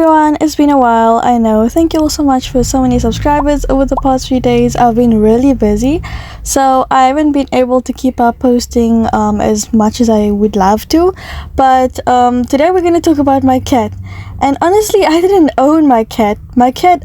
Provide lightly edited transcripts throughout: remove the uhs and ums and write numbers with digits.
everyone, it's been a while, I know. Thank you all so much for so many subscribers over the past few days. I've been really busy, so I haven't been able to keep up posting as much as I would love to. But today we're going to talk about my cat. And honestly, I didn't own my cat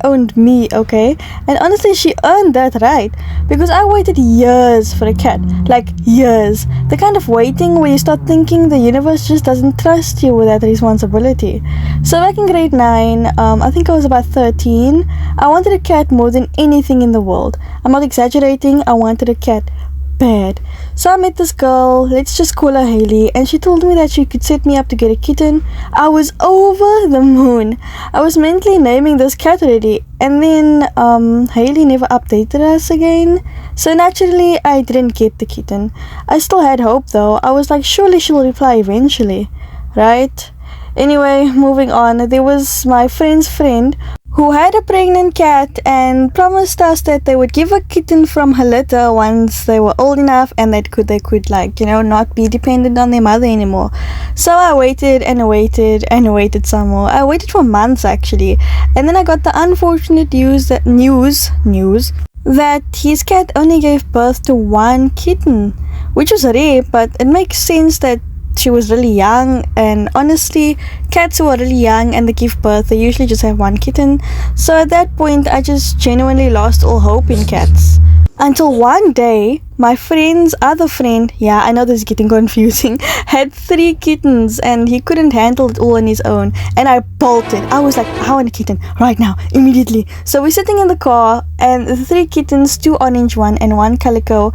owned me, okay? And honestly, she earned that right, because I waited years for a cat, like years. The kind of waiting where you start thinking the universe just doesn't trust you with that responsibility. So back in grade 9, I think I was about 13, I wanted a cat more than anything in the world. I'm not exaggerating, I wanted a cat bad. So I met this girl, let's just call her Haley, and she told me that she could set me up to get a kitten. I was over the moon. I was mentally naming this cat already, and then Haley never updated us again. So naturally, I didn't get the kitten. I still had hope though. I was like, surely she'll reply eventually, right? Anyway, moving on. There was my friend's friend who had a pregnant cat and promised us that they would give a kitten from her litter once they were old enough and they could not be dependent on their mother anymore. So I waited and waited and waited some more. I waited for months actually, and then I got the unfortunate news that his cat only gave birth to one kitten, which was rare, but it makes sense that she was really young, and honestly, cats who are really young and they give birth, they usually just have one kitten. So at that point, I just genuinely lost all hope in cats. Until one day, my friend's other friend, yeah, I know this is getting confusing, had 3 kittens and he couldn't handle it all on his own. And I bolted. I was like, I want a kitten right now, immediately. So we're sitting in the car and the 3 kittens, 2 orange one and 1 calico,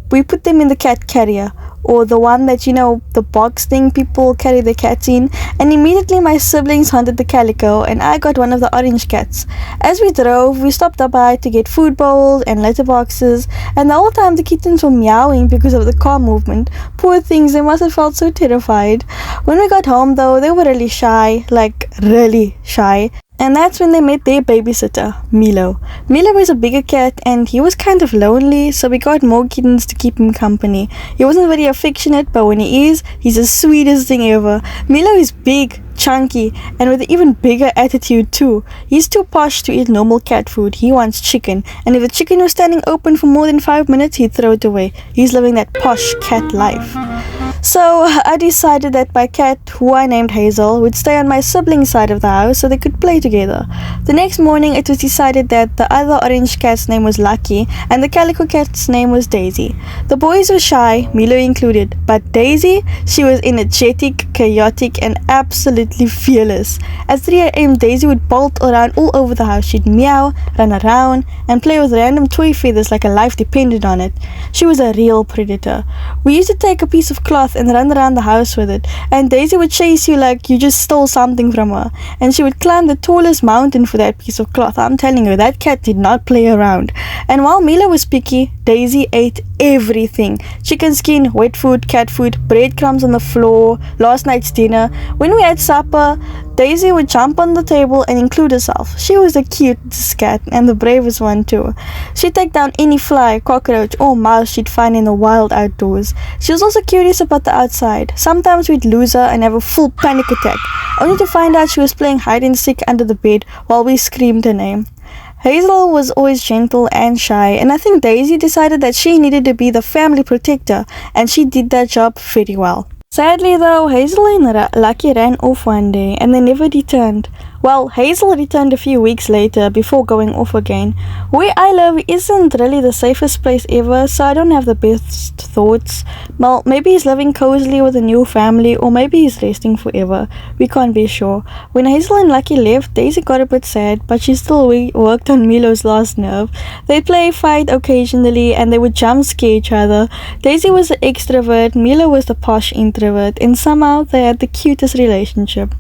we put them in the cat carrier, or the one that, the box thing people carry their cats in, and immediately my siblings hunted the calico and I got one of the orange cats. As we drove, we stopped by to get food bowls and litter boxes, and the whole time the kittens were meowing because of the car movement. Poor things, they must have felt so terrified. When we got home though, they were really shy, like really shy. And that's when they met their babysitter, Milo. Milo was a bigger cat and he was kind of lonely, so we got more kittens to keep him company. He wasn't very affectionate, but when he is, he's the sweetest thing ever. Milo is big, chunky, and with an even bigger attitude too. He's too posh to eat normal cat food. He wants chicken, and if the chicken was standing open for more than 5 minutes, he'd throw it away. He's living that posh cat life. So I decided that my cat, who I named Hazel, would stay on my siblings' side of the house so they could play together. The next morning it was decided that the other orange cat's name was Lucky and the calico cat's name was Daisy. The boys were shy, Milo included, but Daisy, she was energetic, chaotic and absolutely fearless. At 3 a.m. Daisy would bolt around all over the house. She'd meow, run around and play with random toy feathers like her life depended on it. She was a real predator. We used to take a piece of cloth and run around the house with it, and Daisy would chase you like you just stole something from her, and she would climb the tallest mountain for that piece of cloth. I'm telling you, that cat did not play around. And while Milo was picky, Daisy ate everything: chicken skin, wet food, cat food, breadcrumbs on the floor, last night's dinner. When we had supper, Daisy would jump on the table and include herself. She was the cutest cat and the bravest one too. She'd take down any fly, cockroach or mouse she'd find in the wild outdoors. She was also curious about the outside. Sometimes we'd lose her and have a full panic attack, only to find out she was playing hide and seek under the bed while we screamed her name. Hazel was always gentle and shy, and I think Daisy decided that she needed to be the family protector, and she did that job very well. Sadly though, Hazel and Lucky ran off one day and they never returned. Well, Hazel returned a few weeks later before going off again. Where I live isn't really the safest place ever, so I don't have the best thoughts. Well, maybe he's living cozily with a new family, or maybe he's resting forever. We can't be sure. When Hazel and Lucky left, Daisy got a bit sad, but she still worked on Milo's last nerve. They'd play fight occasionally and they would jump scare each other. Daisy was the extrovert, Milo was the posh introvert, and somehow they had the cutest relationship.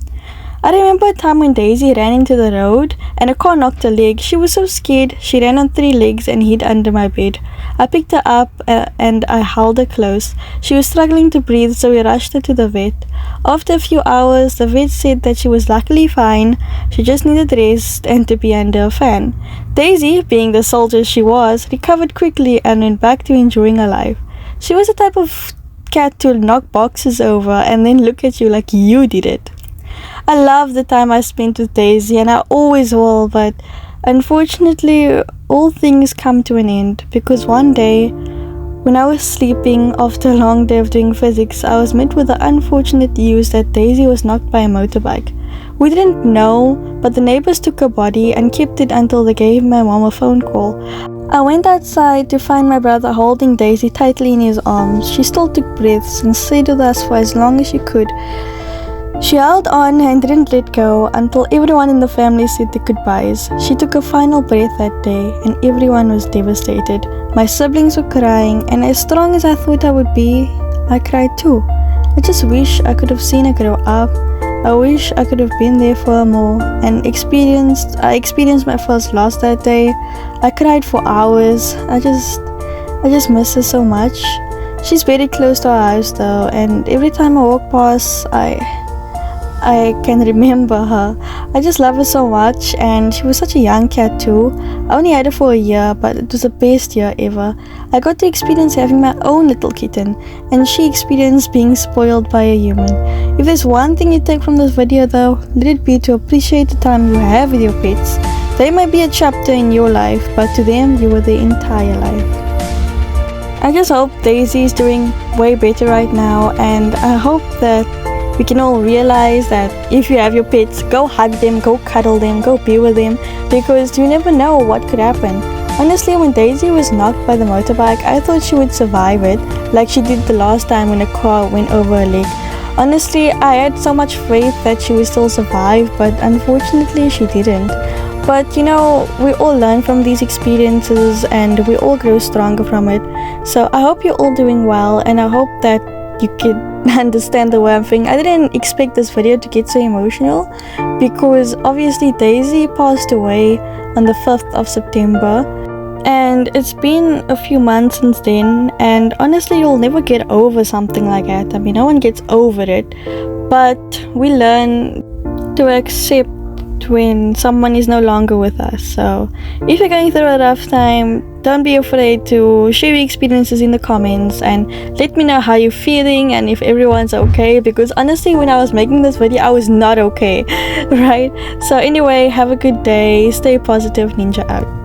I remember a time when Daisy ran into the road and a car knocked her leg. She was so scared, she ran on 3 legs and hid under my bed. I picked her up and I held her close. She was struggling to breathe, so we rushed her to the vet. After a few hours, the vet said that she was luckily fine. She just needed rest and to be under a fan. Daisy, being the soldier she was, recovered quickly and went back to enjoying her life. She was the type of cat to knock boxes over and then look at you like you did it. I love the time I spent with Daisy, and I always will, but unfortunately, all things come to an end because one day, when I was sleeping after a long day of doing physics, I was met with the unfortunate news that Daisy was knocked by a motorbike. We didn't know, but the neighbors took her body and kept it until they gave my mom a phone call. I went outside to find my brother holding Daisy tightly in his arms. She still took breaths and stayed with us for as long as she could. She held on and didn't let go until everyone in the family said their goodbyes. She took a final breath that day and everyone was devastated. My siblings were crying, and as strong as I thought I would be, I cried too. I just wish I could have seen her grow up. I wish I could have been there for her more and I experienced my first loss that day. I cried for hours. I just miss her so much. She's very close to our house though, and every time I walk past, I can remember her. I just love her so much, and she was such a young cat too. I only had her for a year, but it was the best year ever. I got to experience having my own little kitten, and she experienced being spoiled by a human. If there's one thing you take from this video though, let it be to appreciate the time you have with your pets. They might be a chapter in your life, but to them, you were their entire life. I just hope Daisy is doing way better right now, and I hope that we can all realize that if you have your pets, go hug them, go cuddle them, go be with them, because you never know what could happen. Honestly, when Daisy was knocked by the motorbike, I thought she would survive it, like she did the last time when a car went over her leg. Honestly, I had so much faith that she would still survive, but unfortunately she didn't. But you know, we all learn from these experiences and we all grow stronger from it. So I hope you're all doing well, and I hope that you could understand the way I'm feeling. I didn't expect this video to get so emotional because obviously Daisy passed away on the 5th of September, and it's been a few months since then, and honestly you'll never get over something like that. I mean, no one gets over it, but we learn to accept when someone is no longer with us. So if you're going through a rough time, don't be afraid to share your experiences in the comments and let me know how you're feeling and if everyone's okay, because honestly when I was making this video I was not okay. Right? So anyway, have a good day, stay positive, Ninja out.